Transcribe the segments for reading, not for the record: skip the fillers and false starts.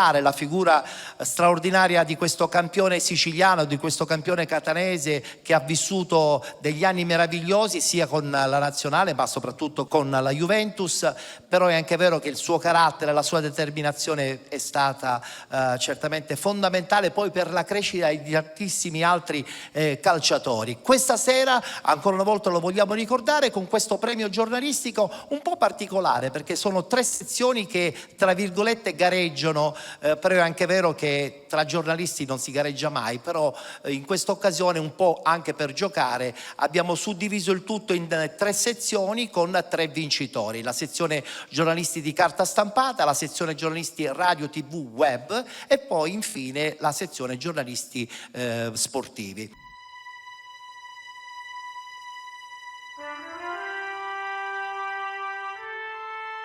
ricordare la figura straordinaria di questo campione siciliano, di questo campione catanese che ha vissuto degli anni meravigliosi sia con la nazionale ma soprattutto con la Juventus. Però è anche vero che il suo carattere, la sua determinazione è stata certamente fondamentale poi per la crescita di tantissimi altri calciatori. Questa sera ancora una volta lo vogliamo ricordare con questo premio giornalistico un po' particolare, perché sono 3 sezioni che tra virgolette gareggiano, però è anche vero che tra giornalisti non si gareggia mai, però in questa occasione un po' anche per giocare abbiamo suddiviso il tutto in 3 sezioni con 3 vincitori: la sezione giornalisti di carta stampata, la sezione giornalisti radio, tv, web e poi infine la sezione giornalisti sportivi.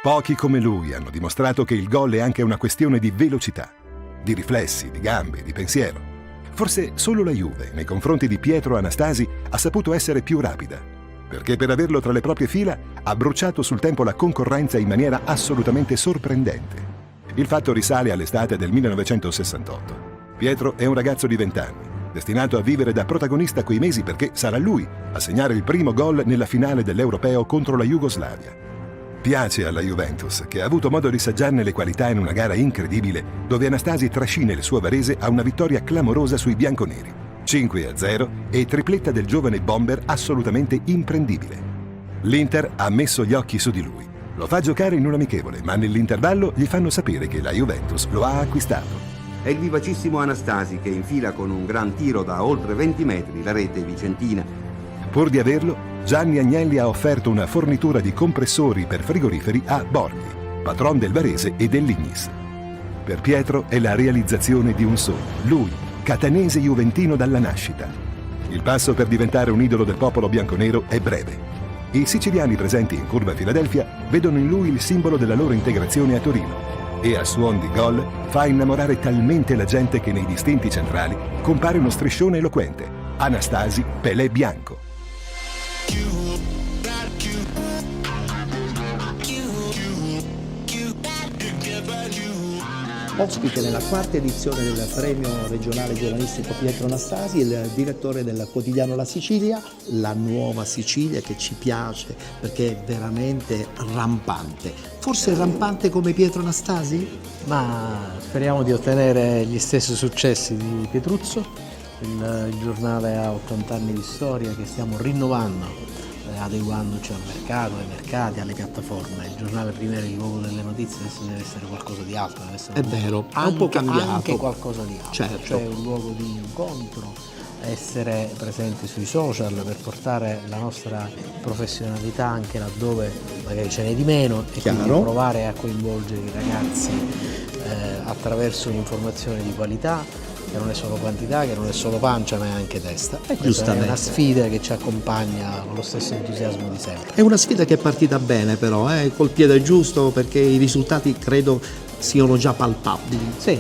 Pochi come lui hanno dimostrato che il gol è anche una questione di velocità, di riflessi, di gambe, di pensiero. Forse solo la Juve, nei confronti di Pietro Anastasi, ha saputo essere più rapida, perché per averlo tra le proprie fila ha bruciato sul tempo la concorrenza in maniera assolutamente sorprendente. Il fatto risale all'estate del 1968. Pietro è un ragazzo di 20 anni, destinato a vivere da protagonista quei mesi perché sarà lui a segnare il primo gol nella finale dell'Europeo contro la Jugoslavia. Piace alla Juventus, che ha avuto modo di assaggiarne le qualità in una gara incredibile, dove Anastasi trascina il suo Varese a una vittoria clamorosa sui bianconeri. 5-0 e tripletta del giovane bomber assolutamente imprendibile. L'Inter ha messo gli occhi su di lui. Lo fa giocare in un amichevole, ma nell'intervallo gli fanno sapere che la Juventus lo ha acquistato. È il vivacissimo Anastasi che infila con un gran tiro da oltre 20 metri la rete vicentina. Pur di averlo, Gianni Agnelli ha offerto una fornitura di compressori per frigoriferi a Borghi, patron del Varese e dell'Ignis. Per Pietro è la realizzazione di un sogno. Lui, catanese juventino dalla nascita. Il passo per diventare un idolo del popolo bianconero è breve. I siciliani presenti in Curva Filadelfia vedono in lui il simbolo della loro integrazione a Torino e a suon di gol fa innamorare talmente la gente che nei distinti centrali compare uno striscione eloquente: Anastasi Pelé Bianco. Ospite nella 4ª edizione del premio regionale giornalistico Pietro Anastasi, il direttore del quotidiano La Sicilia, la nuova Sicilia che ci piace perché è veramente rampante. Forse rampante come Pietro Anastasi? Ma speriamo di ottenere gli stessi successi di Pietruzzo. Il giornale ha 80 anni di storia che stiamo rinnovando, adeguandoci al mercato, ai mercati, alle piattaforme. Il giornale prima era il luogo delle notizie, adesso deve essere qualcosa di altro, deve essere È vero, è un po' cambiato. Anche qualcosa di altro, certo. Cioè un luogo di incontro, essere presenti sui social per portare la nostra professionalità anche laddove magari ce n'è di meno e Chiaro. quindi provare a coinvolgere i ragazzi attraverso un'informazione di qualità, che non è solo quantità, che non è solo pancia ma è anche testa. E questa è una sfida che ci accompagna con lo stesso entusiasmo di sempre. È una sfida che è partita bene però, col piede giusto, perché i risultati credo siano già palpabili. Sì,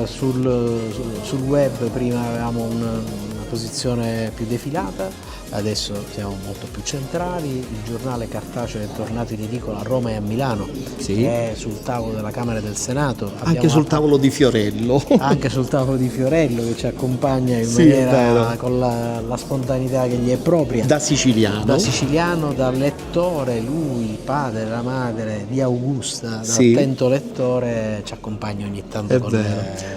sul web prima avevamo una posizione più defilata, adesso siamo molto più centrali. Il giornale cartaceo è tornato in edicola a Roma e a Milano, Sì. è sul tavolo della Camera del Senato. Anche sul tavolo di Fiorello. Anche sul tavolo di Fiorello, che ci accompagna in Sì, è maniera vero. con la spontaneità che gli è propria. Da siciliano. Da siciliano, da lettore, lui, il padre, la madre di Augusta, da Sì. attento lettore, ci accompagna ogni tanto È con vero.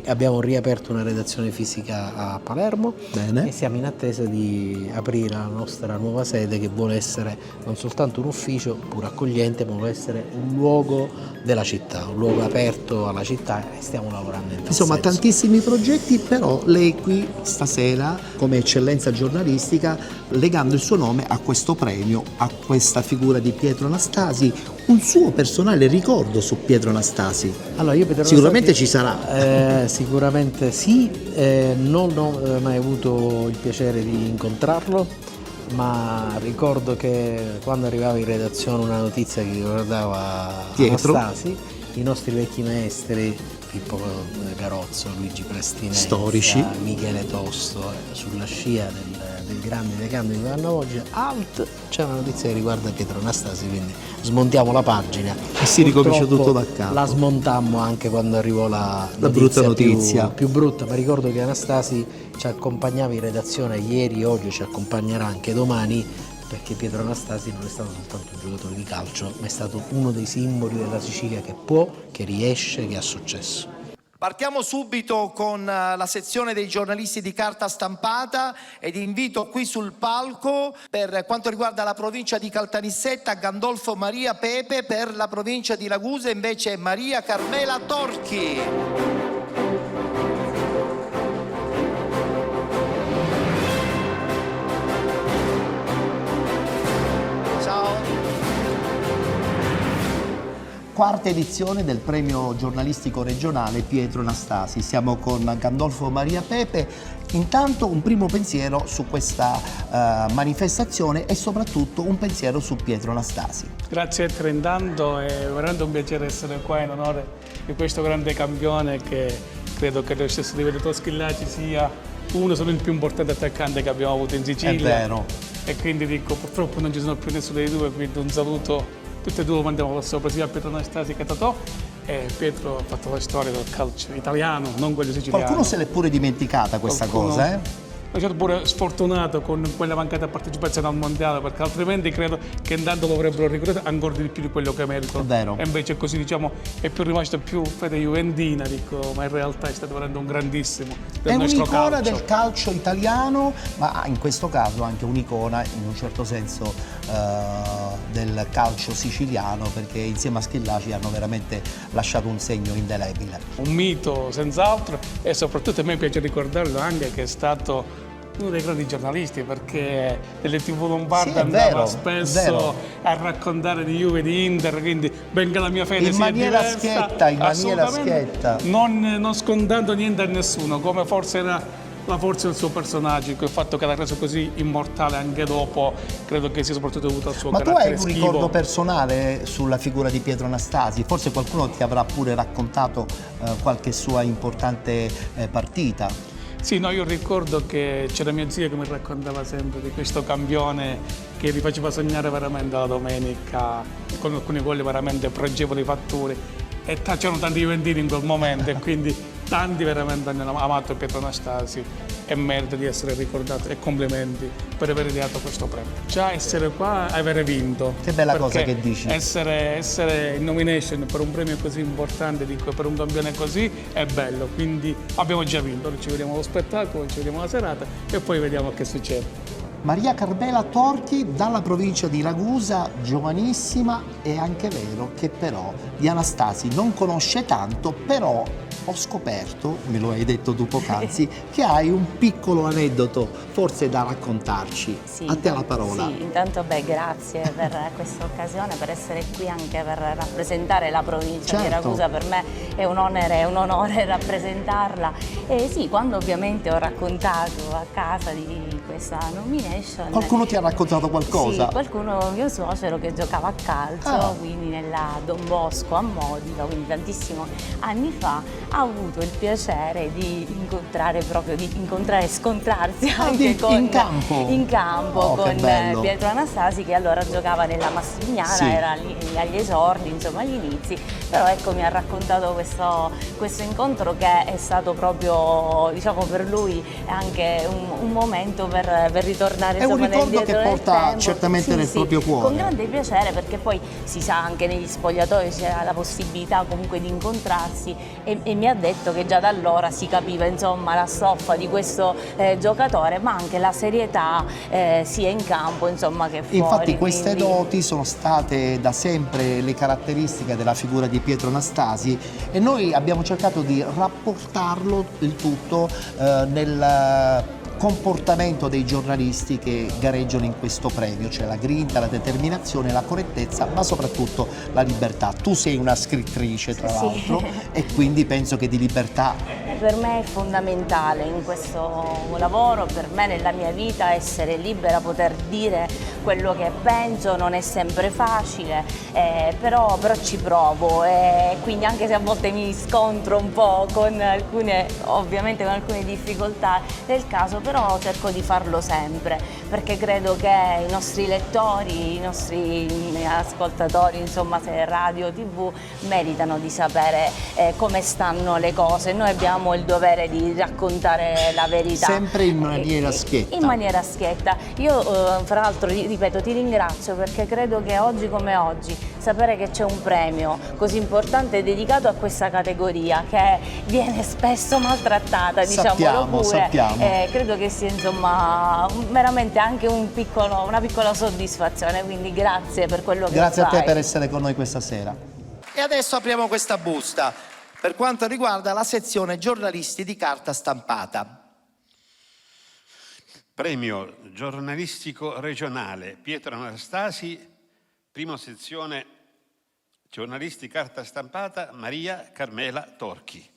abbiamo riaperto una redazione fisica a Palermo. Bene. E siamo in attesa di aprire la nostra nuova sede, che vuole essere non soltanto un ufficio pur accogliente, ma vuole essere un luogo della città, un luogo aperto alla città, e stiamo lavorando in tal Insomma, senso. tantissimi progetti, però lei qui stasera come eccellenza giornalistica, legando il suo nome a questo premio, a questa figura di Pietro Anastasi, un suo personale ricordo su Pietro Anastasi. Allora, io Pietro Sicuramente Anastasi, ci sarà. Sicuramente sì, non ho mai avuto il piacere di incontrarlo, ma ricordo che quando arrivava in redazione una notizia che riguardava Pietro. Anastasi, i nostri vecchi maestri Pippo Garozzo, Luigi Prestinenza, Storici. Michele Tosto, sulla scia del grande decano di Giovanna Voggia. Alt, c'è una notizia che riguarda Pietro Anastasi, quindi smontiamo la pagina E si ricomincia Purtroppo tutto da capo. La smontammo anche quando arrivò la brutta notizia. più brutta, ma ricordo che Anastasi ci accompagnava in redazione ieri, oggi ci accompagnerà anche domani, perché Pietro Anastasi non è stato soltanto un giocatore di calcio, ma è stato uno dei simboli della Sicilia che può, che riesce, che ha successo. Partiamo subito con la sezione dei giornalisti di carta stampata ed invito qui sul palco, per quanto riguarda la provincia di Caltanissetta, Gandolfo Maria Pepe, per la provincia di Ragusa invece Maria Carmela Torchi. Quarta edizione del premio giornalistico regionale Pietro Anastasi. Siamo con Gandolfo Maria Pepe. Intanto un primo pensiero su questa manifestazione e soprattutto un pensiero su Pietro Anastasi. Grazie Ettore, intanto è veramente un piacere essere qua in onore di questo grande campione che credo che lo stesso livello Toschillacci sia uno, sono il più importante attaccante che abbiamo avuto in Sicilia. È vero. E quindi dico, purtroppo non ci sono più nessuno dei due, quindi un saluto. Tutti e due mandiamo sopra sia a Pietro Anastasi che a Totò, e Pietro ha fatto la storia del calcio italiano, non quello siciliano. Qualcuno se l'è pure dimenticata questa cosa, eh? È stato pure sfortunato con quella mancata partecipazione al mondiale, perché altrimenti credo che intanto lo avrebbero ricordato ancora di più di quello che merita. È vero. E invece così, diciamo, è più rimasto più fede juventina, dico, ma in realtà è stato veramente un grandissimo del È nostro un'icona calcio. del calcio italiano, ma in questo caso anche un'icona in un certo senso del calcio siciliano, perché insieme a Schillaci hanno veramente lasciato un segno indelebile. Un mito senz'altro, e soprattutto a me piace ricordarlo anche che è stato uno dei grandi giornalisti, perché nelle TV lombarde Sì, è andava vero, spesso a raccontare di Juve, di Inter, quindi benché la mia fede In sia maniera diversa, schietta, in maniera assolutamente, schietta. non scondando niente a nessuno, come forse era la forza del suo personaggio, il fatto che l'ha reso così immortale anche dopo, credo che sia soprattutto dovuto al suo Ma tu carattere hai un schivo. ricordo personale sulla figura di Pietro Anastasi? Forse qualcuno ti avrà pure raccontato qualche sua importante partita. Sì, no, io ricordo che c'era mio zio che mi raccontava sempre di questo campione che mi faceva sognare veramente la domenica, con alcuni gol veramente pregevoli fatture. E c'erano tanti juventini in quel momento, e quindi tanti veramente hanno amato Pietro Anastasi e merita di essere ricordato, e complimenti per aver ideato questo premio. Già essere qua e avere vinto. Che bella cosa perché che dici. essere in nomination per un premio così importante, dico, per un campione così, è bello, quindi abbiamo già vinto. Ora ci vediamo allo spettacolo, ci vediamo alla serata e poi vediamo che succede. Maria Carmela Torchi, dalla provincia di Ragusa, giovanissima, è anche vero che però di Anastasi non conosce tanto, però ho scoperto, me lo hai detto tu poc'anzi, che hai un piccolo aneddoto forse da raccontarci. Sì, a te la parola. Sì, intanto grazie per questa occasione, per essere qui anche per rappresentare la provincia di Ragusa. Per me è un onore rappresentarla. E sì, quando ovviamente ho raccontato a casa di questa nomination. Qualcuno ti ha raccontato qualcosa? Sì, qualcuno, mio suocero che giocava a calcio, quindi nella Don Bosco a Modica, quindi tantissimi anni fa, ha avuto il piacere di incontrare e scontrarsi anche in campo con Pietro Anastasi, che allora giocava nella Mastrignana, era lì agli esordi, insomma agli inizi, però ecco, mi ha raccontato questo incontro che è stato proprio, diciamo, per lui anche un momento per ritornare, è un ricordo che porta tempo. Certamente nel proprio cuore. Con grande piacere, perché poi si sa anche negli spogliatoi c'era la possibilità comunque di incontrarsi, e mi ha detto che già da allora si capiva, insomma, la stoffa di questo giocatore, ma anche la serietà sia in campo, insomma, che fuori. Infatti queste doti sono state da sempre le caratteristiche della figura di Pietro Anastasi, e noi abbiamo cercato di rapportarlo il tutto comportamento dei giornalisti che gareggiano in questo premio, cioè la grinta, la determinazione, la correttezza, ma soprattutto la libertà. Tu sei una scrittrice, tra l'altro, e quindi penso che di libertà... Per me è fondamentale in questo lavoro, per me nella mia vita, essere libera, poter dire quello che penso. Non è sempre facile, però ci provo, e quindi anche se a volte mi scontro un po' con alcune, ovviamente con alcune difficoltà del caso, però cerco di farlo sempre, perché credo che i nostri lettori, i nostri ascoltatori, insomma, se radio, TV, meritano di sapere come stanno le cose. Noi abbiamo il dovere di raccontare la verità. Sempre in maniera schietta. In maniera schietta. Io, fra l'altro, ripeto, ti ringrazio, perché credo che oggi come oggi sapere che c'è un premio così importante dedicato a questa categoria, che viene spesso maltrattata, diciamolo pure, sappiamo. Credo che sia, insomma, veramente anche una piccola soddisfazione, quindi grazie per quello che fai. Grazie a te per essere con noi questa sera. E adesso apriamo questa busta per quanto riguarda la sezione giornalisti di carta stampata. Premio giornalistico regionale Pietro Anastasi, prima sezione giornalisti carta stampata, Maria Carmela Torchi.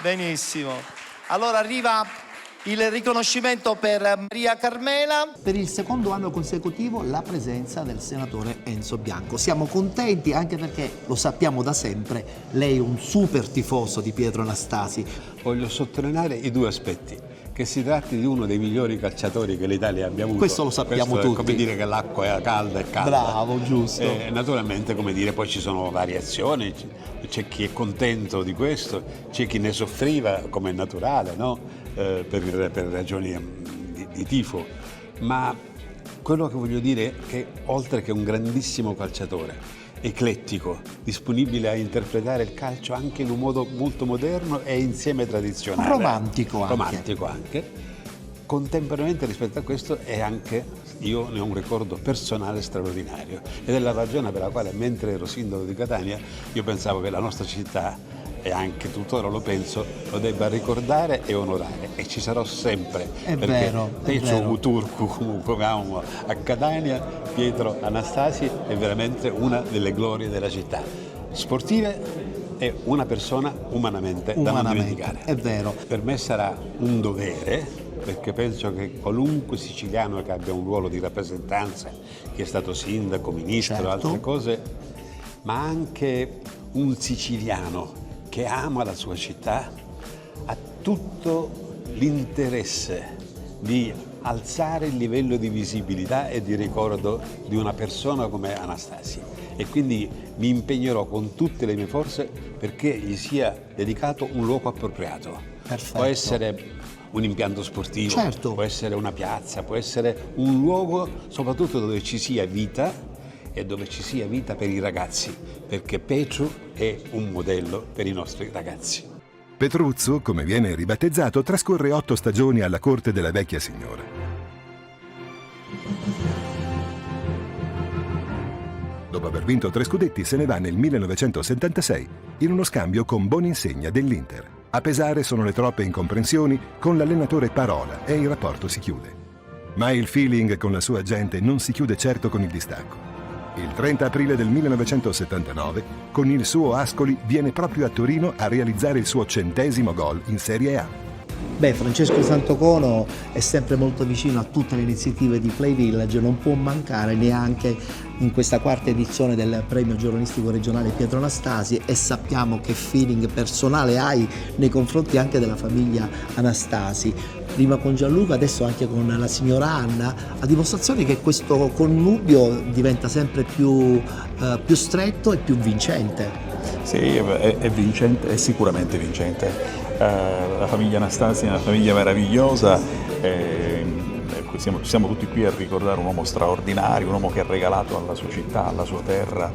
Benissimo. Allora arriva il riconoscimento per Maria Carmela. Per il secondo anno consecutivo la presenza del senatore Enzo Bianco. Siamo contenti anche perché lo sappiamo da sempre, lei è un super tifoso di Pietro Anastasi. Voglio sottolineare i due aspetti. Che si tratti di uno dei migliori calciatori che l'Italia abbia avuto. Questo lo sappiamo tutti. È come dire che l'acqua è calda e calda. Bravo, giusto. Naturalmente, come dire, poi ci sono variazioni, c'è chi è contento di questo, c'è chi ne soffriva, come è naturale, no? Per ragioni di tifo. Ma quello che voglio dire è che oltre che un grandissimo calciatore, eclettico, disponibile a interpretare il calcio anche in un modo molto moderno e insieme tradizionale. Romantico anche. Contemporaneamente rispetto a questo è anche, io ne ho un ricordo personale straordinario, ed è la ragione per la quale mentre ero sindaco di Catania io pensavo che la nostra città, e anche tuttora lo penso, lo debba ricordare e onorare, e ci sarò sempre. È vero. Turcu, come amo a Catania, Pietro Anastasi è veramente una delle glorie della città. Sportive è una persona umanamente da non dimenticare. È vero. Per me sarà un dovere, perché penso che qualunque siciliano che abbia un ruolo di rappresentanza, che è stato sindaco, ministro, altre cose, ma anche un siciliano che ama la sua città, ha tutto l'interesse di alzare il livello di visibilità e di ricordo di una persona come Anastasi, e quindi mi impegnerò con tutte le mie forze perché gli sia dedicato un luogo appropriato. Perfetto. Può essere un impianto sportivo, certo, può essere una piazza, può essere un luogo soprattutto dove ci sia vita, e dove ci sia vita per i ragazzi, perché Petru è un modello per i nostri ragazzi. Petruzzo, come viene ribattezzato, trascorre 8 stagioni alla corte della vecchia signora. Dopo aver vinto 3 scudetti se ne va nel 1976 in uno scambio con Boninsegna dell'Inter. A pesare sono le troppe incomprensioni con l'allenatore Parola e il rapporto si chiude. Ma il feeling con la sua gente non si chiude certo con il distacco. Il 30 aprile del 1979, con il suo Ascoli, viene proprio a Torino a realizzare il suo 100° gol in Serie A. Francesco Santocono è sempre molto vicino a tutte le iniziative di Play Village, non può mancare neanche in questa 4ª edizione del premio giornalistico regionale Pietro Anastasi, e sappiamo che feeling personale hai nei confronti anche della famiglia Anastasi. Prima con Gianluca, adesso anche con la signora Anna, a dimostrazione che questo connubio diventa sempre più stretto e più vincente. Sì, è vincente, è sicuramente vincente. La famiglia Anastasi è una famiglia meravigliosa, siamo tutti qui a ricordare un uomo straordinario, un uomo che ha regalato alla sua città, alla sua terra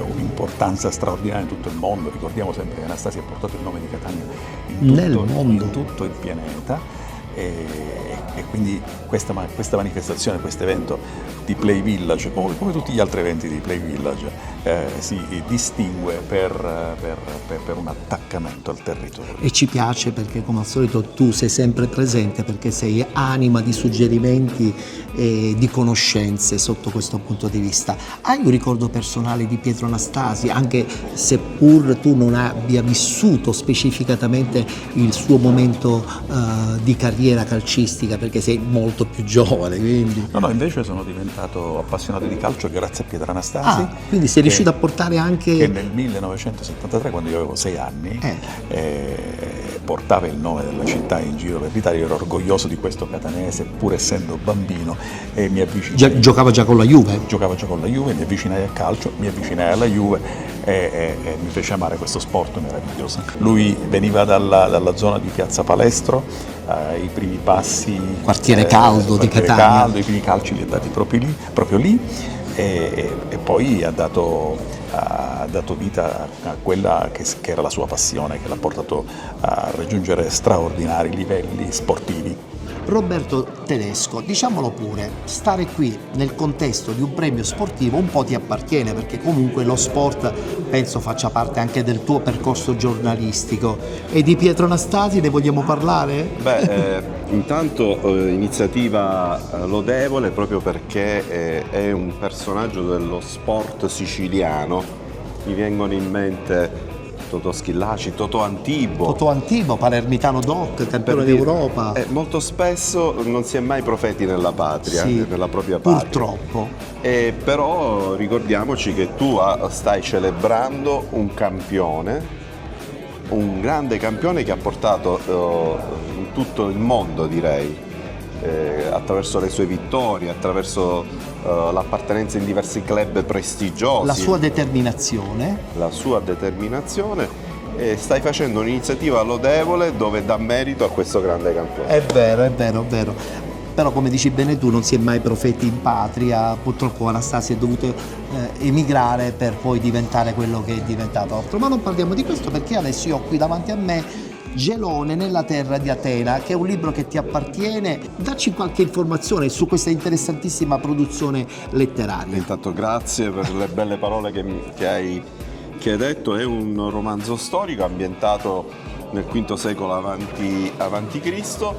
un'importanza straordinaria in tutto il mondo. Ricordiamo sempre che Anastasi ha portato il nome di Catania in tutto il pianeta, e quindi questa manifestazione, questo evento di Play Village, come tutti gli altri eventi di Play Village, si distingue per un attaccamento al territorio. E ci piace perché come al solito tu sei sempre presente, perché sei anima di suggerimenti e di conoscenze sotto questo punto di vista. Hai un ricordo personale di Pietro Anastasi, anche seppur tu non abbia vissuto specificatamente il suo momento di carriera calcistica, perché sei molto più giovane, quindi... No, invece sono diventato appassionato di calcio grazie a Pietro Anastasi. Quindi sei riuscito a portare anche... Che nel 1973, quando io avevo 6 anni, portava il nome della città in giro per l'Italia. Io ero orgoglioso di questo catanese, pur essendo bambino, e mi avvicinai. Giocava già con la Juve? Giocava già con la Juve, mi avvicinai al calcio, mi avvicinai alla Juve e mi fece amare questo sport meraviglioso. Lui veniva dalla zona di Piazza Palestro, i primi passi... Quartiere caldo di Catania. Caldo, i primi calci li ha dati proprio lì. E poi ha dato vita a quella che era la sua passione, che l'ha portato a raggiungere straordinari livelli sportivi. Roberto Tedesco, diciamolo pure, stare qui nel contesto di un premio sportivo un po' ti appartiene, perché comunque lo sport penso faccia parte anche del tuo percorso giornalistico. E di Pietro Anastasi ne vogliamo parlare? Intanto iniziativa lodevole, proprio perché è un personaggio dello sport siciliano. Mi vengono in mente Totò Schillaci, Totò Antibo, palermitano doc, campione d'Europa. Molto spesso non si è mai profeti nella patria, nella propria patria. Purtroppo. Però ricordiamoci che tu stai celebrando un campione, un grande campione che ha portato in tutto il mondo, direi, attraverso le sue vittorie, attraverso l'appartenenza in diversi club prestigiosi. La sua determinazione. E stai facendo un'iniziativa lodevole dove dà merito a questo grande campione. È vero. Però come dici bene tu, non si è mai profeti in patria. Purtroppo Anastasi è dovuto emigrare per poi diventare quello che è diventato. Ma non parliamo di questo, perché adesso io ho qui davanti a me Gelone nella terra di Atena, che è un libro che ti appartiene. Dacci qualche informazione su questa interessantissima produzione letteraria. Intanto grazie per le belle parole che hai detto. È un romanzo storico ambientato nel V secolo avanti Cristo,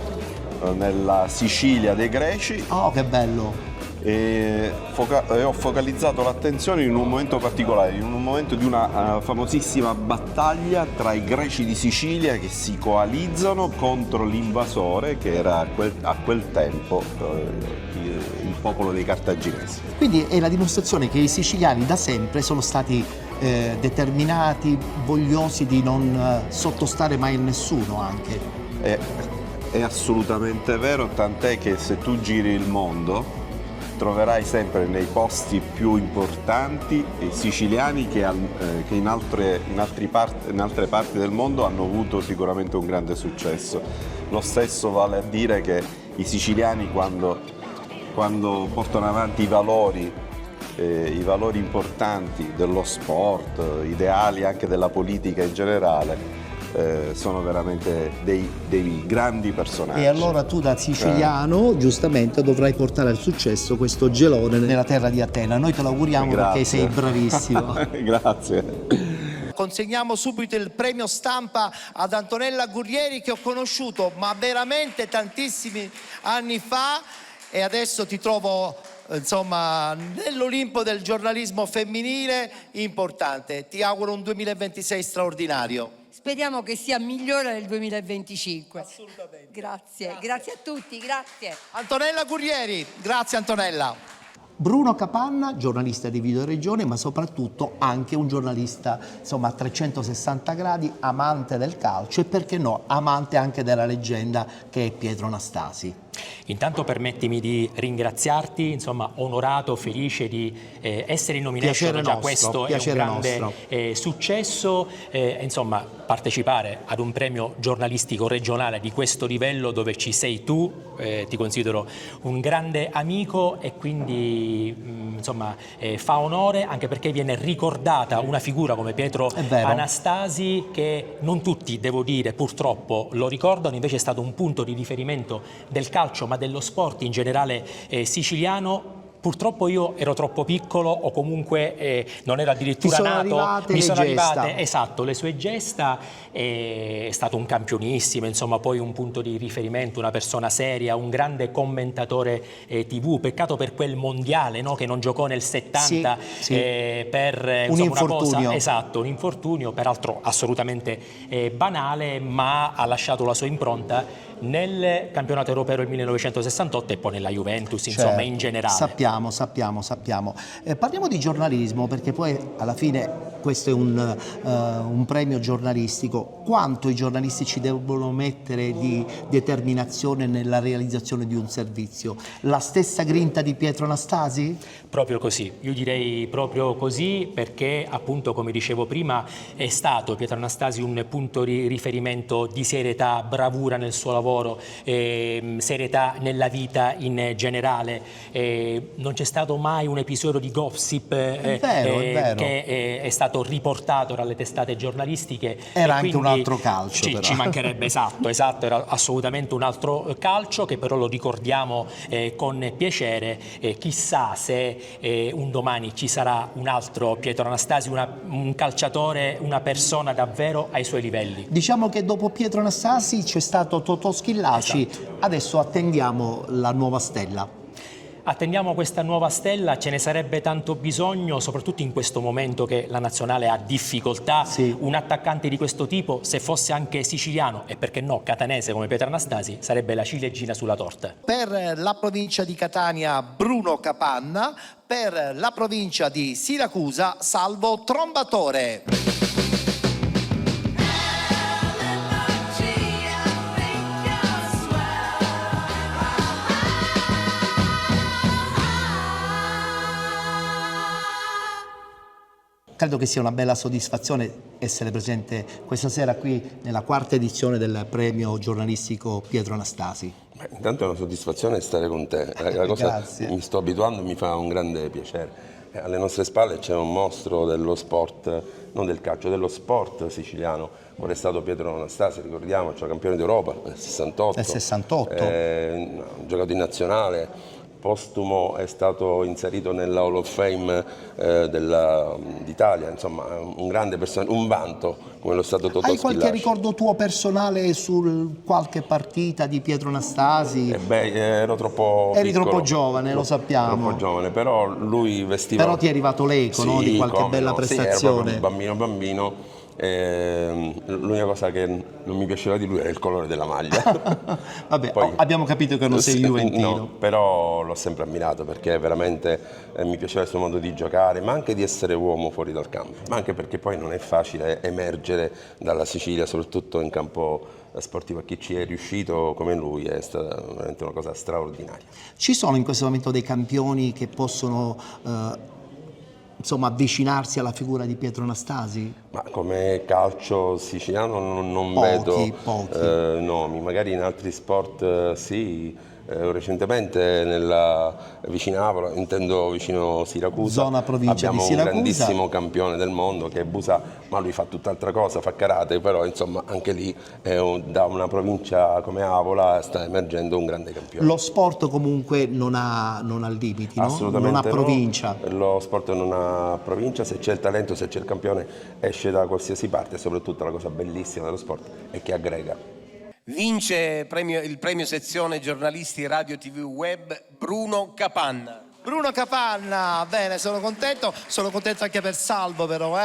nella Sicilia dei Greci. Oh, che bello! E ho focalizzato l'attenzione in un momento particolare, in un momento di una famosissima battaglia tra i greci di Sicilia che si coalizzano contro l'invasore, che era a quel tempo il popolo dei cartaginesi. Quindi è la dimostrazione che i siciliani da sempre sono stati determinati, vogliosi di non sottostare mai a nessuno anche. È assolutamente vero, tant'è che se tu giri il mondo troverai sempre nei posti più importanti i siciliani che in altre parti del mondo hanno avuto sicuramente un grande successo. Lo stesso vale a dire che i siciliani quando portano avanti i valori importanti dello sport, ideali anche della politica in generale, sono veramente dei grandi personaggi. E allora tu da siciliano giustamente dovrai portare al successo questo Gelone nella terra di Atena. Noi te lo auguriamo. Grazie. Perché sei bravissimo. Grazie. Consegniamo subito il premio stampa ad Antonella Gurrieri, che ho conosciuto ma veramente tantissimi anni fa, e adesso ti trovo insomma nell'Olimpo del giornalismo femminile importante. Ti auguro un 2026 straordinario. Speriamo che sia migliore nel 2025. Assolutamente. Grazie a tutti, grazie. Antonella Gurrieri, grazie Antonella. Bruno Capanna, giornalista di Videoregione, ma soprattutto anche un giornalista insomma a 360 gradi, amante del calcio e perché no, amante anche della leggenda che è Pietro Anastasi. Intanto permettimi di ringraziarti, insomma onorato, felice di essere in nomination, già questo è un grande successo, insomma partecipare ad un premio giornalistico regionale di questo livello dove ci sei tu, ti considero un grande amico e quindi insomma fa onore, anche perché viene ricordata una figura come Pietro Anastasi che non tutti, devo dire, purtroppo lo ricordano, invece è stato un punto di riferimento del calcio ma dello sport in generale siciliano. Purtroppo io ero troppo piccolo o comunque non ero addirittura nato. Mi sono arrivate esatto, le sue gesta. È stato un campionissimo, insomma, poi un punto di riferimento, una persona seria, un grande commentatore TV. Peccato per quel mondiale, no, che non giocò nel 70 per un infortunio. Un infortunio, peraltro assolutamente banale, ma ha lasciato la sua impronta nel campionato europeo del 1968 e poi nella Juventus, insomma, in generale. Sappiamo. Parliamo di giornalismo, perché poi alla fine questo è un premio giornalistico. Quanto i giornalisti ci devono mettere di determinazione nella realizzazione di un servizio? La stessa grinta di Pietro Anastasi? Proprio così, io direi proprio così, perché appunto, come dicevo prima, è stato Pietro Anastasi un punto di riferimento di serietà, bravura nel suo lavoro, serietà nella vita in generale. Non c'è stato mai un episodio di gossip che è stato riportato dalle testate giornalistiche. Era anche un altro calcio, però. Ci mancherebbe, esatto, era assolutamente un altro calcio, che però lo ricordiamo con piacere. Chissà se un domani ci sarà un altro Pietro Anastasi, un calciatore, una persona davvero ai suoi livelli. Diciamo che dopo Pietro Anastasi c'è stato Totò Schillaci, adesso attendiamo la nuova stella. Attendiamo questa nuova stella, ce ne sarebbe tanto bisogno, soprattutto in questo momento che la nazionale ha difficoltà. Un attaccante di questo tipo, se fosse anche siciliano e perché no catanese come Pietro Anastasi, sarebbe la ciliegina sulla torta. Per la provincia di Catania Bruno Capanna, per la provincia di Siracusa Salvo Trombatore. Credo che sia una bella soddisfazione essere presente questa sera qui nella quarta edizione del premio giornalistico Pietro Anastasi. Intanto è una soddisfazione stare con te, la cosa mi sto abituando e mi fa un grande piacere. Alle nostre spalle c'è un mostro dello sport, non del calcio, dello sport siciliano, qual è stato Pietro Anastasi, ricordiamoci, campione d'Europa nel 68, ha giocato in nazionale. Postumo è stato inserito nella Hall of Fame d'Italia, insomma un grande personaggio, un vanto come lo stato Totò Schillaci. Hai qualche ricordo tuo personale su qualche partita di Pietro Anastasi? Ero troppo Eri piccolo, troppo giovane, lo sappiamo. Troppo giovane, però lui vestiva... Però ti è arrivato l'eco, no? Di qualche bella prestazione. Sì, ero proprio bambino. L'unica cosa che non mi piaceva di lui era il colore della maglia. Vabbè, poi, abbiamo capito che non sei juventino. No, però l'ho sempre ammirato perché veramente mi piaceva il suo modo di giocare, ma anche di essere uomo fuori dal campo, ma anche perché poi non è facile emergere dalla Sicilia, soprattutto in campo sportivo. A chi ci è riuscito come lui è stata veramente una cosa straordinaria. Ci sono in questo momento dei campioni che possono insomma avvicinarsi alla figura di Pietro Anastasi? Ma come calcio siciliano non vedo nomi, magari in altri sport sì. Recentemente vicino Avola, intendo vicino Siracusa, zona provincia di Siracusa, abbiamo un grandissimo campione del mondo che è Busa, ma lui fa tutt'altra cosa, fa karate, però insomma anche lì da una provincia come Avola sta emergendo un grande campione. Lo sport comunque non ha limiti, no? Assolutamente non ha provincia. No. Lo sport non ha provincia, se c'è il talento, se c'è il campione esce da qualsiasi parte e soprattutto la cosa bellissima dello sport è che aggrega. Vince il premio sezione giornalisti radio TV web Bruno Capanna. Bruno Capanna, bene, sono contento anche per Salvo però,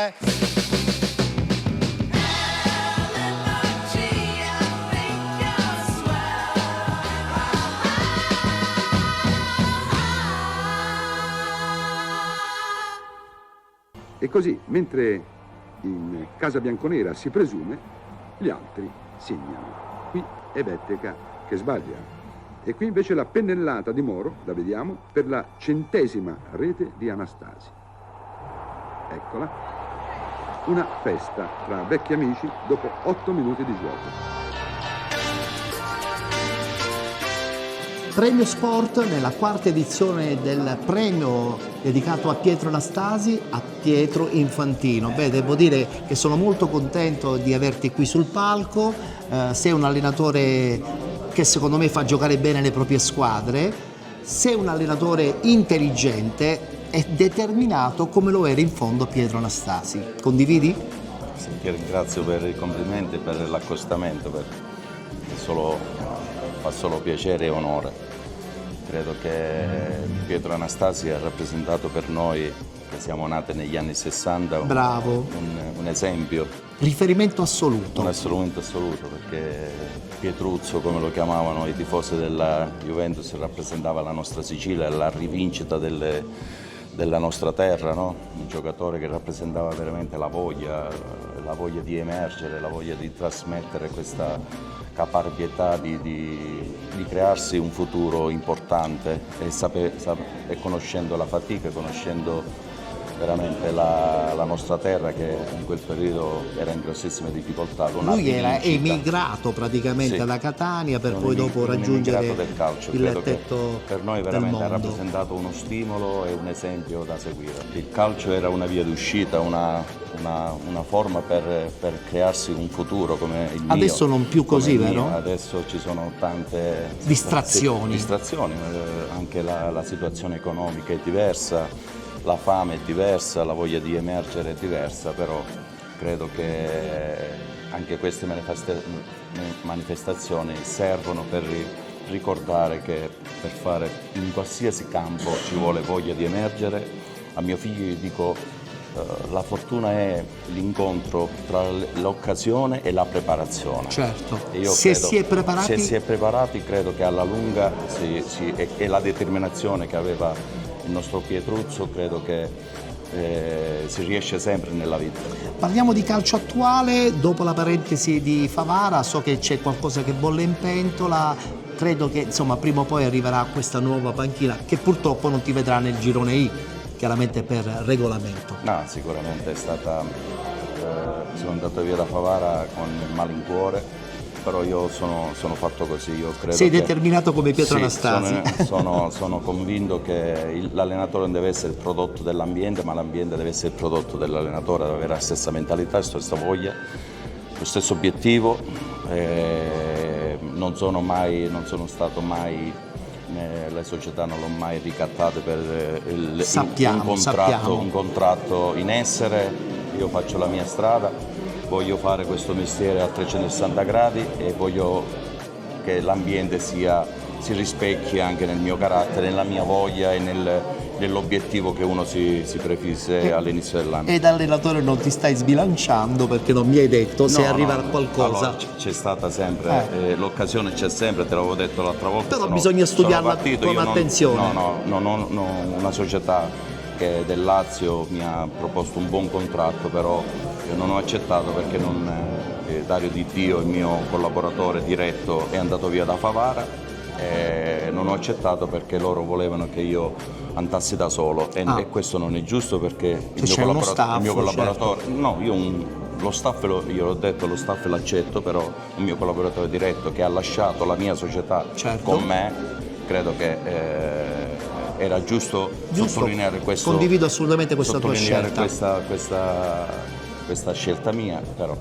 E così, mentre in casa bianconera si presume, gli altri segnano. Qui è Bettega che sbaglia. E qui invece la pennellata di Moro, la vediamo, per la 100ª rete di Anastasi. Eccola. Una festa tra vecchi amici dopo 8 minuti di gioco. Premio Sport nella quarta edizione del premio dedicato a Pietro Anastasi, a Pietro Infantino. Beh, devo dire che sono molto contento di averti qui sul palco, sei un allenatore che secondo me fa giocare bene le proprie squadre, Sei un allenatore intelligente e determinato come lo era in fondo Pietro Anastasi. Condividi? Sì, ti ringrazio per i complimenti e per l'accostamento, fa solo piacere e onore. Credo che Pietro Anastasi ha rappresentato per noi, che siamo nati negli anni 60, un esempio. Riferimento assoluto. Un assoluto, perché Pietruzzo, come lo chiamavano i tifosi della Juventus, rappresentava la nostra Sicilia, la rivincita della nostra terra, no? Un giocatore che rappresentava veramente la voglia di emergere, la voglia di trasmettere questa caparbietà di crearsi un futuro importante e conoscendo la fatica, conoscendo veramente la nostra terra che in quel periodo era in grossissime difficoltà. Lui era emigrato praticamente da Catania per poi dopo raggiungere del calcio. il tetto per noi veramente ha rappresentato uno stimolo e un esempio da seguire. Il calcio era una via d'uscita, una forma per crearsi un futuro come il mio. Adesso non più così, vero? Adesso ci sono tante distrazioni, anche la situazione economica è diversa. La fame è diversa, la voglia di emergere è diversa, però credo che anche queste manifestazioni servono per ricordare che per fare in qualsiasi campo ci vuole voglia di emergere. A mio figlio gli dico la fortuna è l'incontro tra l'occasione e la preparazione. Certo, Se si è preparati credo che alla lunga e la determinazione che aveva il nostro Pietruzzo, credo che si riesce sempre nella vita. Parliamo di calcio attuale, dopo la parentesi di Favara, so che c'è qualcosa che bolle in pentola, credo che insomma prima o poi arriverà questa nuova panchina che purtroppo non ti vedrà nel girone I, chiaramente per regolamento. No, sicuramente è stata, sono andato via da Favara con il malincuore, però io sono fatto così. Io credo Sei determinato come Pietro sì, Anastasi. Sono convinto che l'allenatore non deve essere il prodotto dell'ambiente, ma l'ambiente deve essere il prodotto dell'allenatore, deve avere la stessa mentalità, la stessa voglia, lo stesso obiettivo. Non sono stato mai, le società non l'ho mai ricattate per un contratto in essere. Io faccio la mia strada. Voglio fare questo mestiere a 360 gradi e voglio che l'ambiente si rispecchi anche nel mio carattere, nella mia voglia e nell'obiettivo che uno si prefisse all'inizio dell'anno. E da allenatore non ti stai sbilanciando perché non mi hai detto se arriva qualcosa. Allora, c'è stata sempre, l'occasione c'è sempre, te l'avevo detto l'altra volta. Però bisogna studiarla con attenzione. No, una società che del Lazio mi ha proposto un buon contratto, però io non ho accettato perché Dario Di Dio, il mio collaboratore diretto, è andato via da Favara e non ho accettato perché loro volevano che io andassi da solo e questo non è giusto perché il mio collaboratore, certo. No, lo staff, io l'ho detto, lo staff l'accetto, però un mio collaboratore diretto che ha lasciato la mia società con me, credo che era giusto sottolineare questo. Condivido assolutamente questa tua scelta. Questa scelta mia, però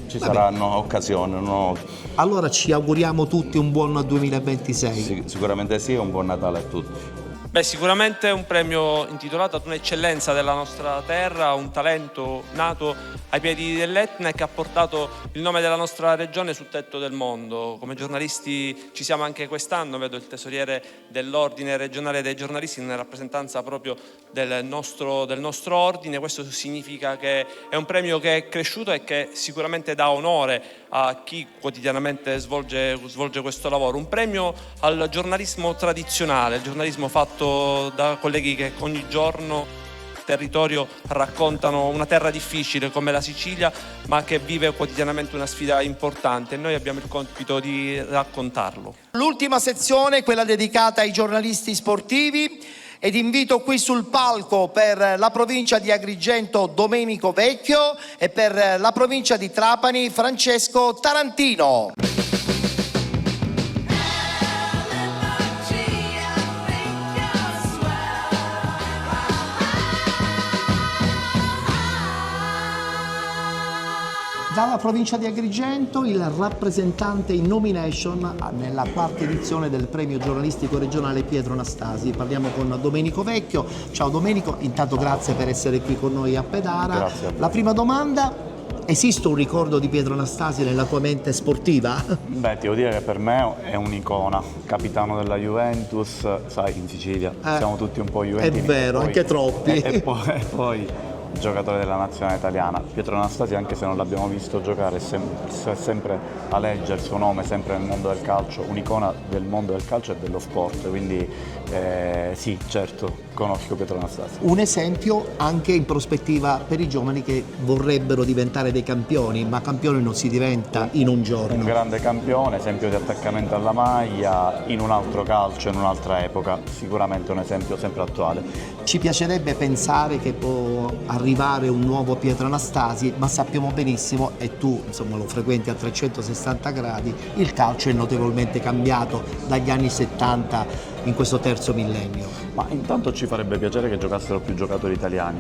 ci saranno occasioni. Allora ci auguriamo tutti un buon 2026. Sicuramente sì, un buon Natale a tutti. Sicuramente un premio intitolato ad un'eccellenza della nostra terra, un talento nato ai piedi dell'Etna e che ha portato il nome della nostra regione sul tetto del mondo. Come giornalisti ci siamo anche quest'anno, vedo il tesoriere dell'Ordine regionale dei giornalisti in rappresentanza proprio del nostro ordine. Questo significa che è un premio che è cresciuto e che sicuramente dà onore a chi quotidianamente svolge questo lavoro. Un premio al giornalismo tradizionale, il giornalismo fatto da colleghi che ogni giorno territorio raccontano una terra difficile come la Sicilia, ma che vive quotidianamente una sfida importante e noi abbiamo il compito di raccontarlo. L'ultima sezione, quella dedicata ai giornalisti sportivi, ed invito qui sul palco per la provincia di Agrigento Domenico Vecchio e per la provincia di Trapani Francesco Tarantino. Dalla provincia di Agrigento il rappresentante in nomination nella quarta edizione del premio giornalistico regionale Pietro Anastasi. Parliamo con Domenico Vecchio. Ciao Domenico, intanto grazie per essere qui con noi a Pedara. Grazie a voi. La prima domanda: esiste un ricordo di Pietro Anastasi nella tua mente sportiva? Beh, ti devo dire che per me è un'icona, capitano della Juventus, sai, in Sicilia siamo tutti un po' juventini. È vero, poi, anche troppi. E poi giocatore della nazionale italiana. Pietro Anastasi, anche se non l'abbiamo visto giocare, è sempre a leggere il suo nome, sempre nel mondo del calcio, un'icona del mondo del calcio e dello sport, quindi sì, certo, conosco Pietro Anastasi. Un esempio anche in prospettiva per i giovani che vorrebbero diventare dei campioni, ma campione non si diventa in un giorno. Un grande campione, esempio di attaccamento alla maglia, in un altro calcio, in un'altra epoca, sicuramente un esempio sempre attuale. Ci piacerebbe pensare che può arrivare un nuovo Pietro Anastasi, ma sappiamo benissimo, e tu insomma lo frequenti a 360 gradi, il calcio è notevolmente cambiato dagli anni 70 in questo terzo millennio. Ma intanto ci farebbe piacere che giocassero più giocatori italiani.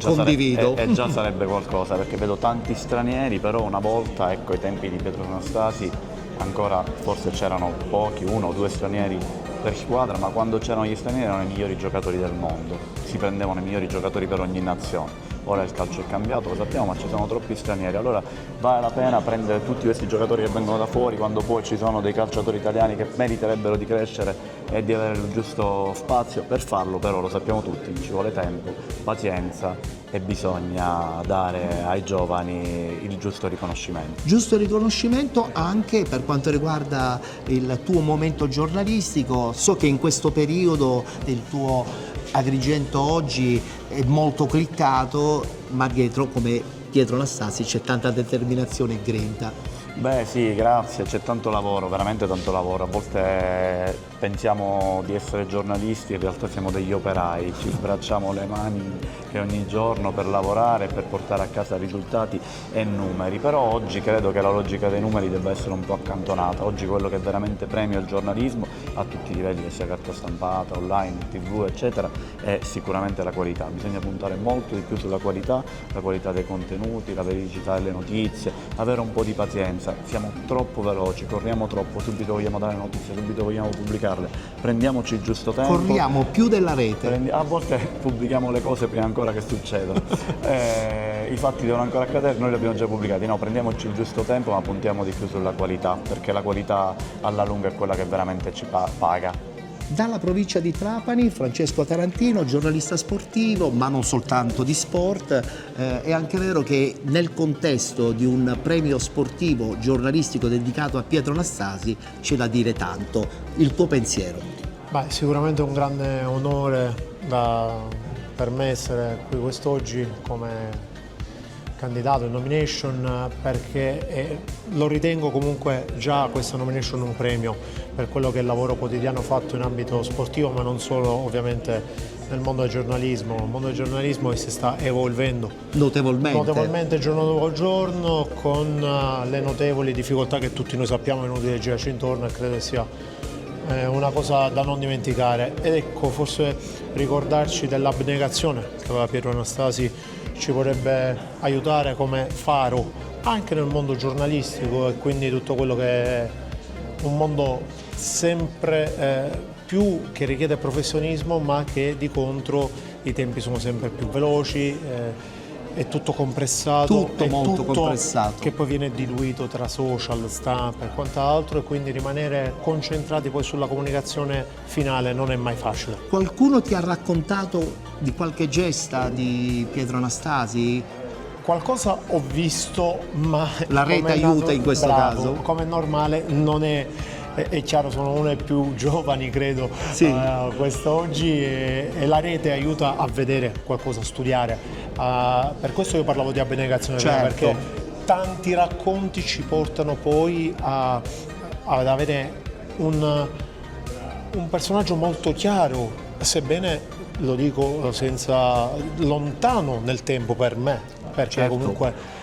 Condivido. E già sarebbe qualcosa, perché vedo tanti stranieri, però una volta, ecco, ai tempi di Pietro Anastasi ancora forse c'erano pochi, 1 o 2 stranieri per squadra, ma quando c'erano gli stranieri erano i migliori giocatori del mondo, si prendevano i migliori giocatori per ogni nazione. Ora il calcio è cambiato, lo sappiamo, ma ci sono troppi stranieri, allora vale la pena prendere tutti questi giocatori che vengono da fuori, quando poi ci sono dei calciatori italiani che meriterebbero di crescere e di avere il giusto spazio. Per farlo però, lo sappiamo tutti, ci vuole tempo, pazienza e bisogna dare ai giovani il giusto riconoscimento. Giusto riconoscimento anche per quanto riguarda il tuo momento giornalistico. So che in questo periodo il tuo Agrigento oggi è molto cliccato, ma dietro, come Pietro Anastasi, c'è tanta determinazione e grinta. Beh sì, grazie, c'è tanto lavoro, veramente tanto lavoro. A volte pensiamo di essere giornalisti, in realtà siamo degli operai, ci sbracciamo le mani che ogni giorno per lavorare, per portare a casa risultati e numeri. Però oggi credo che la logica dei numeri debba essere un po' accantonata. Oggi quello che veramente premia il giornalismo a tutti i livelli, che sia carta stampata, online, TV, eccetera, è sicuramente la qualità. Bisogna puntare molto di più sulla qualità, la qualità dei contenuti, la veridicità delle notizie, avere un po' di pazienza. Siamo troppo veloci, corriamo troppo, subito vogliamo dare notizie, subito vogliamo pubblicarle, prendiamoci il giusto tempo. Corriamo più della rete. A volte pubblichiamo le cose prima ancora che succedano. I fatti devono ancora accadere, noi li abbiamo già pubblicati. No, prendiamoci il giusto tempo, ma puntiamo di più sulla qualità, perché la qualità alla lunga è quella che veramente ci paga. Dalla provincia di Trapani, Francesco Tarantino, giornalista sportivo, ma non soltanto di sport. È anche vero che nel contesto di un premio sportivo giornalistico dedicato a Pietro Anastasi c'è da dire tanto. Il tuo pensiero? Beh, sicuramente un grande onore per me essere qui quest'oggi come candidato in nomination, perché lo ritengo comunque già questa nomination un premio per quello che è il lavoro quotidiano fatto in ambito sportivo, ma non solo, ovviamente nel mondo del giornalismo. Il mondo del giornalismo si sta evolvendo notevolmente giorno dopo giorno, con le notevoli difficoltà che tutti noi sappiamo, è inutile girarci intorno, e credo sia una cosa da non dimenticare. Ed ecco, forse ricordarci dell'abnegazione che aveva Pietro Anastasi ci vorrebbe aiutare come faro anche nel mondo giornalistico, e quindi tutto quello che è un mondo sempre più che richiede professionismo, ma che di contro i tempi sono sempre più veloci, è tutto compressato, tutto molto compressato, che poi viene diluito tra social, stampa e quant'altro, e quindi rimanere concentrati poi sulla comunicazione finale non è mai facile. Qualcuno ti ha raccontato di qualche gesta di Pietro Anastasi? Qualcosa ho visto, ma la rete aiuta in questo caso? Come è normale, non è chiaro, sono uno dei più giovani, credo, quest'oggi, e la rete aiuta a vedere qualcosa, a studiare. Per questo io parlavo di abnegazione, perché tanti racconti ci portano poi ad avere un personaggio molto chiaro, sebbene, lo dico senza, lontano nel tempo per me, perché comunque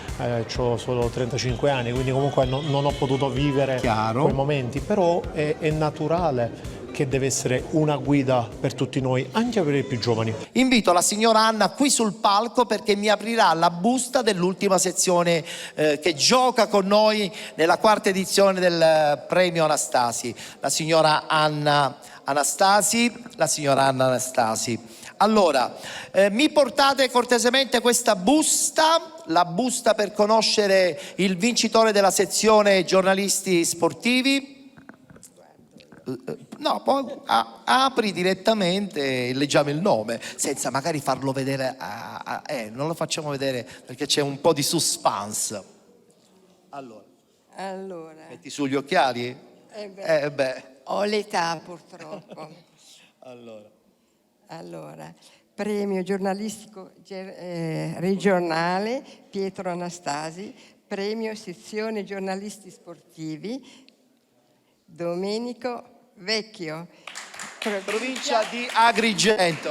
ho solo 35 anni, quindi comunque non ho potuto vivere quei momenti, però è naturale che deve essere una guida per tutti noi, anche per i più giovani. Invito la signora Anna qui sul palco perché mi aprirà la busta dell'ultima sezione che gioca con noi nella quarta edizione del premio Anastasi, la signora Anna Anastasi. Allora, mi portate cortesemente questa busta, la busta per conoscere il vincitore della sezione giornalisti sportivi. No, poi apri direttamente e leggiamo il nome, senza magari farlo vedere, non lo facciamo vedere perché c'è un po' di suspense. Allora. Metti su gli occhiali? Ho l'età purtroppo. Allora, premio giornalistico regionale Pietro Anastasi, premio sezione giornalisti sportivi Domenico Vecchio, provincia di Agrigento.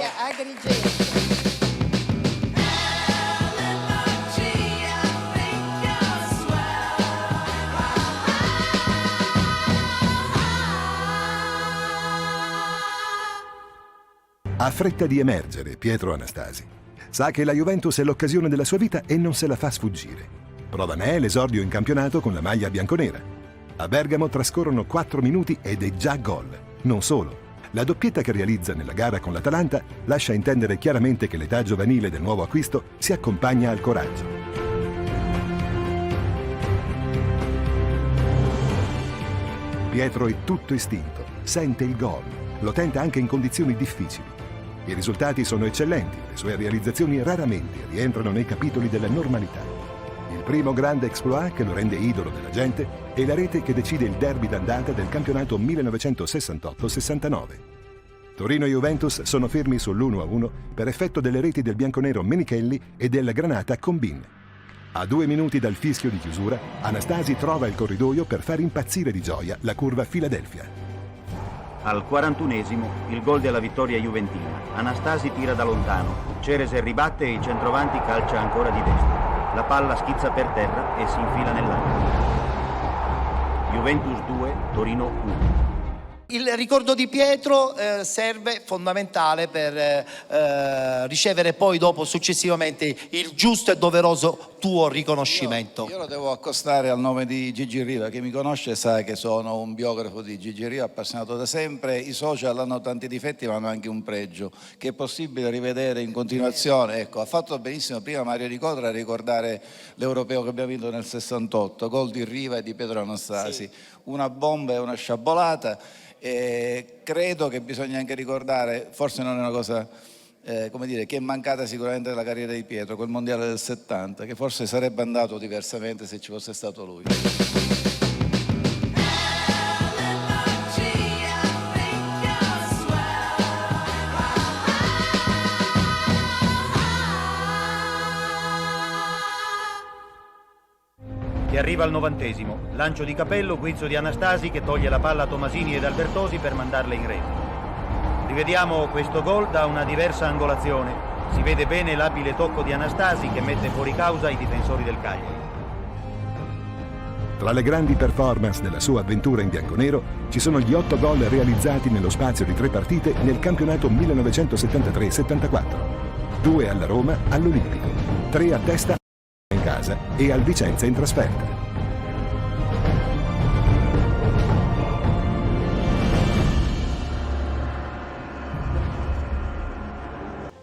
Ha fretta di emergere Pietro Anastasi. Sa che la Juventus è l'occasione della sua vita e non se la fa sfuggire. Prova ne è l'esordio in campionato con la maglia bianconera. A Bergamo trascorrono 4 minuti ed è già gol. Non solo. La doppietta che realizza nella gara con l'Atalanta lascia intendere chiaramente che l'età giovanile del nuovo acquisto si accompagna al coraggio. Pietro è tutto istinto, sente il gol, lo tenta anche in condizioni difficili. I risultati sono eccellenti, le sue realizzazioni raramente rientrano nei capitoli della normalità. Il primo grande exploit che lo rende idolo della gente è la rete che decide il derby d'andata del campionato 1968-69. Torino e Juventus sono fermi sull'1-1 per effetto delle reti del bianconero Menichelli e del Granata Combin. A 2 minuti dal fischio di chiusura, Anastasi trova il corridoio per far impazzire di gioia la curva Philadelphia. Al 41esimo il gol della vittoria juventina. Anastasi tira da lontano, Cerese ribatte e il centravanti calcia ancora di destra. La palla schizza per terra e si infila nell'angolo. Juventus 2, Torino 1. Il ricordo di Pietro serve fondamentale per ricevere poi dopo successivamente il giusto e doveroso tuo riconoscimento. Io lo devo accostare al nome di Gigi Riva. Chi mi conosce sa che sono un biografo di Gigi Riva, appassionato da sempre. I social hanno tanti difetti ma hanno anche un pregio che è possibile rivedere in continuazione. Ecco, ha fatto benissimo prima Mario Nicodra a ricordare l'europeo che abbiamo vinto nel 68, gol di Riva e di Pietro Anastasi. Sì. Una bomba e una sciabolata. E credo che bisogna anche ricordare, forse non è una cosa come dire, che è mancata sicuramente nella carriera di Pietro, quel mondiale del 70, che forse sarebbe andato diversamente se ci fosse stato lui. E arriva al 90esimo, lancio di capello, guizzo di Anastasi che toglie la palla a Tomasini ed Albertosi per mandarla in rete. Rivediamo questo gol da una diversa angolazione. Si vede bene l'abile tocco di Anastasi che mette fuori causa i difensori del Cagliari. Tra le grandi performance della sua avventura in bianconero ci sono gli 8 gol realizzati nello spazio di 3 partite nel campionato 1973-74. 2 alla Roma, all'Olimpico, 3 a testa in casa e al Vicenza in trasferta.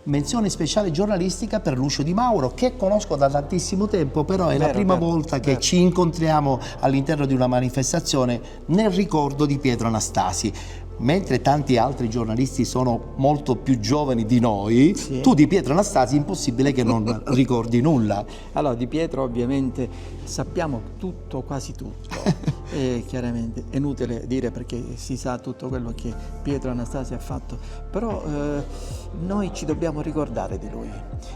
Menzione speciale giornalistica per Lucio Di Mauro, che conosco da tantissimo tempo, però è la prima volta che ci incontriamo all'interno di una manifestazione nel ricordo di Pietro Anastasi. Mentre tanti altri giornalisti sono molto più giovani di noi, sì, tu di Pietro Anastasi è impossibile che non ricordi nulla. Allora, di Pietro ovviamente sappiamo tutto, quasi tutto, e chiaramente è inutile dire perché si sa tutto quello che Pietro Anastasi ha fatto, però noi ci dobbiamo ricordare di lui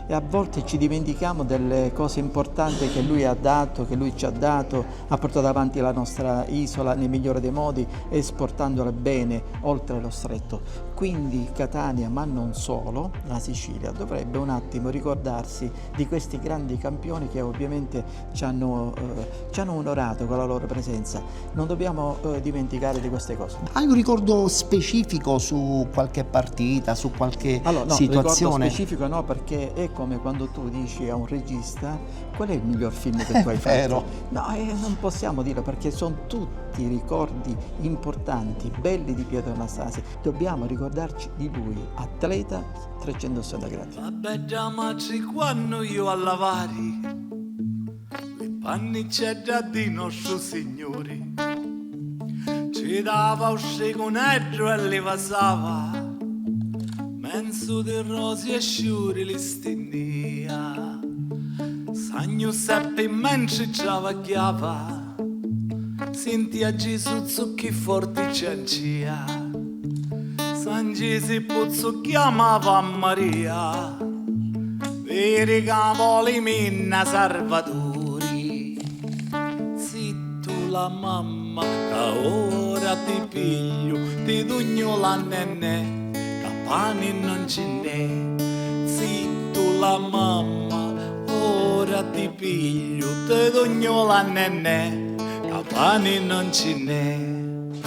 e a volte ci dimentichiamo delle cose importanti che lui ha dato, che lui ci ha dato, ha portato avanti la nostra isola nel migliore dei modi, esportandola bene oltre lo stretto. quindi Catania, ma non solo, la Sicilia, dovrebbe un attimo ricordarsi di questi grandi campioni che ovviamente ci hanno onorato con la loro presenza. Non dobbiamo dimenticare di queste cose. Hai un ricordo specifico su qualche partita, su qualche situazione? Ricordo specifico no, perché è come quando tu dici a un regista qual è il miglior film che tu hai fatto. No, non possiamo dirlo perché sono tutti ricordi importanti, belli di Pietro Anastasi. Dobbiamo ricordarci di lui, atleta 360 gradi. Vabbè, da matri quando io a lavare, le panni c'è da di nostro Signore, ci dava un seconeggio e le vasava, menso di rosi e sciuri li stinnia, Sagno seppe mentre ci avvacchiava, senti a Gesù zucchi forti ciancia, San Gesù pozzo chiamava Maria, veri cavoli minna salvatori, zitto la mamma, che ora ti piglio, ti dugno la nenne, che pani non ce n'è, zitto la mamma, ora ti piglio, ti dugno la nenne, pani non ce n'è.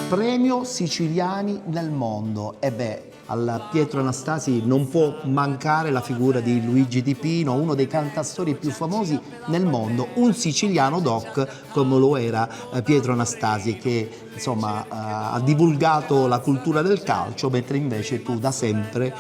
Premio Siciliani nel mondo. E beh, al Pietro Anastasi non può mancare la figura di Luigi Di Pino, uno dei cantastorie più famosi nel mondo, un siciliano doc come lo era Pietro Anastasi, che insomma ha divulgato la cultura del calcio, mentre invece tu da sempre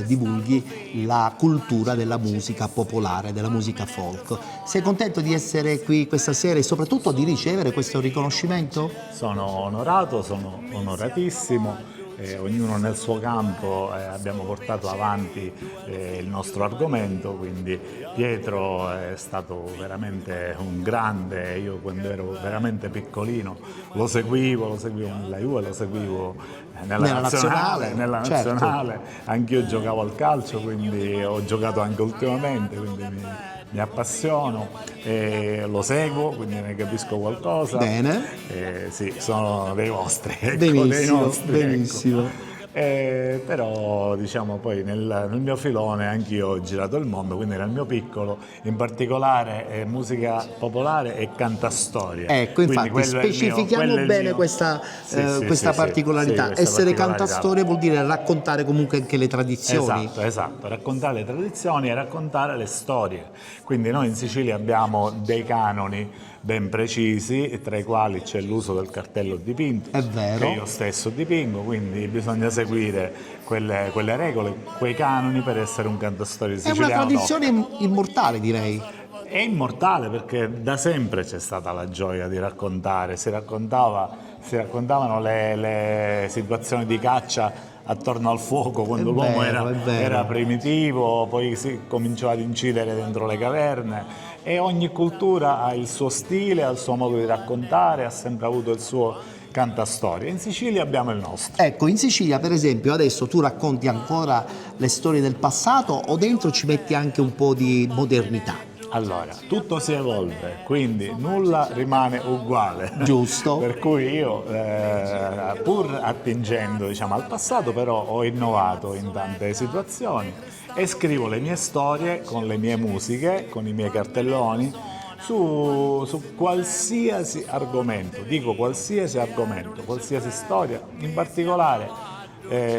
divulghi la cultura della musica popolare, della musica folk. Sei contento di essere qui questa sera e soprattutto di ricevere questo riconoscimento? Sono onorato, sono onoratissimo. Ognuno nel suo campo abbiamo portato avanti il nostro argomento, quindi Pietro è stato veramente un grande. Io quando ero veramente piccolino lo seguivo nella Juve, lo seguivo nella nazionale, certo. Anch'io giocavo al calcio, quindi ho giocato anche ultimamente, quindi mi appassiono, lo seguo, quindi ne capisco qualcosa. Bene. Sì, sono dei vostri, ecco, benissimo, dei nostri. Benissimo. Ecco. Però diciamo poi nel mio filone anch'io ho girato il mondo, quindi nel mio piccolo in particolare musica popolare e cantastoria. Ecco, infatti specifichiamo bene questa particolarità. Essere cantastorie vuol dire raccontare comunque anche le tradizioni. Esatto, raccontare le tradizioni e raccontare le storie. Quindi noi in Sicilia abbiamo dei canoni ben precisi, tra i quali c'è l'uso del cartello dipinto, è vero, che io stesso dipingo, quindi bisogna seguire quelle regole, quei canoni per essere un cantastorie siciliano. È una tradizione immortale, direi. È immortale perché da sempre c'è stata la gioia di raccontare, si raccontavano le situazioni di caccia attorno al fuoco quando l'uomo era primitivo, poi si cominciò ad incidere dentro le caverne, e ogni cultura ha il suo stile, ha il suo modo di raccontare, ha sempre avuto il suo cantastorie. In Sicilia abbiamo il nostro. Ecco, in Sicilia per esempio adesso tu racconti ancora le storie del passato o dentro ci metti anche un po' di modernità? Allora, tutto si evolve, quindi nulla rimane uguale. Giusto. Per cui io, pur attingendo al passato, però ho innovato in tante situazioni e scrivo le mie storie con le mie musiche, con i miei cartelloni, su qualsiasi argomento, dico qualsiasi argomento, qualsiasi storia, in particolare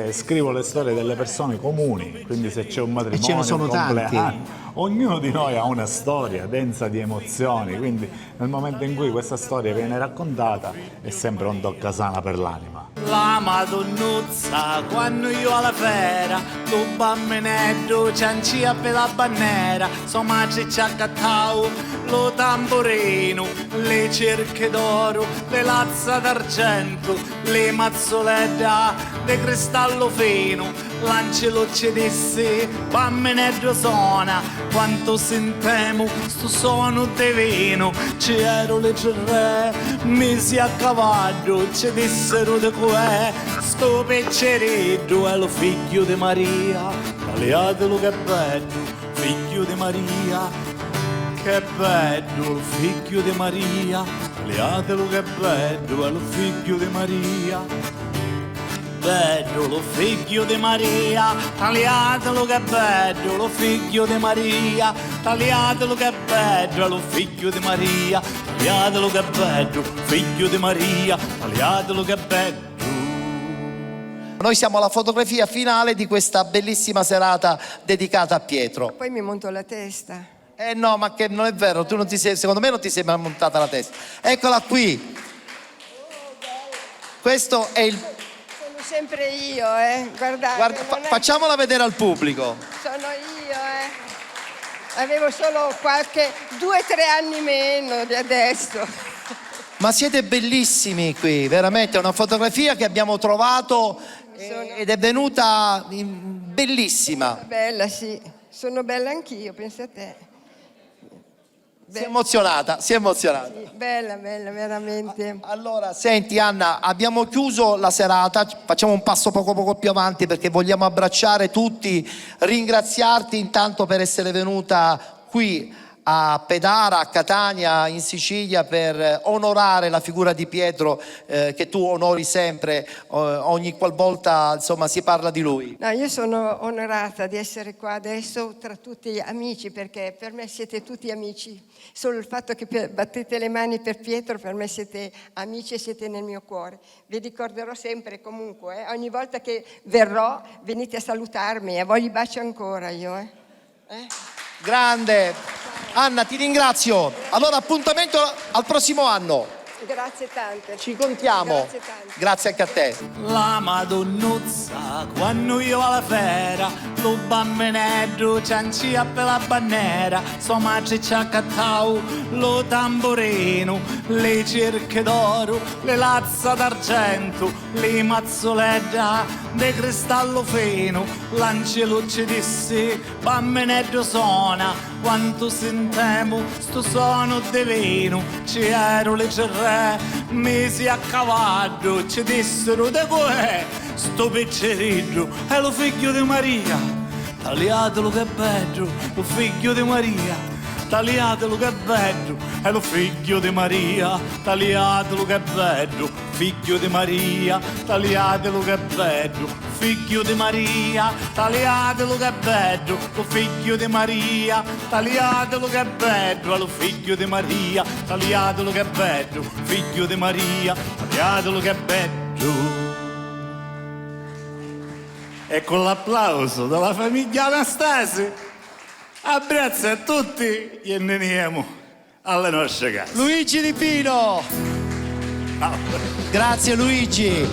scrivo le storie delle persone comuni, quindi se c'è un matrimonio, ce ne sono un compleanno, ognuno di noi ha una storia densa di emozioni, quindi nel momento in cui questa storia viene raccontata è sempre un toccasana per l'anima. La madonnuzza, quando io alla fera, tu bamminetto ciancia per la bannera, sua madre ci ha accattato lo tamburino, le cerche d'oro, le lazza d'argento, le mazzolette di cristallo fino, l'angelo ci disse, bamminetto suona, quanto sentiamo sto suono di vino, c'ero le tre mesi a cavallo, ci dissero di qua, sto pecceretto è lo figlio di Maria, tagliatelo che bello, figlio di Maria, che bello il figlio di Maria, tagliatelo che bello è lo figlio di Maria. bello, lo figlio di Maria, tagliatelo che bello, lo figlio di Maria, tagliatelo che bello, lo figlio di Maria, tagliatelo che bello, figlio di Maria, tagliatelo che bello. Noi siamo alla fotografia finale di questa bellissima serata dedicata a Pietro. Poi mi monto la testa. No, ma che non è vero, tu non ti sei, secondo me non ti sei mai montata la testa. Eccola qui. Questo è il... Sono sempre io, guardate. Guarda, facciamola vedere al pubblico. Sono io, Avevo solo 2 o 3 anni meno di adesso. Ma siete bellissimi qui, veramente, è una fotografia che abbiamo trovato ed è venuta bellissima. Sono bella, sì, sono bella anch'io, pensa a te. Si è emozionata, si è emozionata. Sì, bella, veramente. Allora, senti Anna, abbiamo chiuso la serata, facciamo un passo poco più avanti perché vogliamo abbracciare tutti, ringraziarti intanto per essere venuta qui a Pedara, a Catania, in Sicilia, per onorare la figura di Pietro che tu onori sempre ogni qualvolta insomma si parla di lui. No, io sono onorata di essere qua adesso tra tutti gli amici, perché per me siete tutti amici. Solo il fatto che battete le mani per Pietro, per me siete amici e siete nel mio cuore. Vi ricorderò sempre comunque, ogni volta che verrò venite a salutarmi e voglio i baci ancora io. Grande! Anna, ti ringrazio. Allora, appuntamento al prossimo anno. Grazie tante. Ci contiamo. Grazie tante. Grazie anche a te. La Madonnuzza, quando io alla fera, lo bambinetto ciancia per la bannera, sua madre ci ha accattato lo tamburino, le cerche d'oro, le lazza d'argento, le mazzoletta de cristallo fino, l'angelo ci disse, bambinetto suona, quanto sentiamo sto suono di vino, c'ero le cerre, mesi a cavallo, ci dissero da què, sto piccerino è lo figlio di Maria, tagliatelo che bello, lo figlio di Maria. Tagliatelo che bello, è lo figlio di Maria, tagliatelo che bello, figlio di Maria, tagliatelo che bello, figlio di Maria, tagliatelo che bello, lo figlio di Maria, tagliatelo che bello, è lo figlio di Maria, tagliatelo che bello, figlio di Maria, tagliatelo che bello. E con l'applauso della famiglia Anastasi, abbraccio a tutti e andiamo alle nostre case. Luigi Di Pino. Grazie Luigi.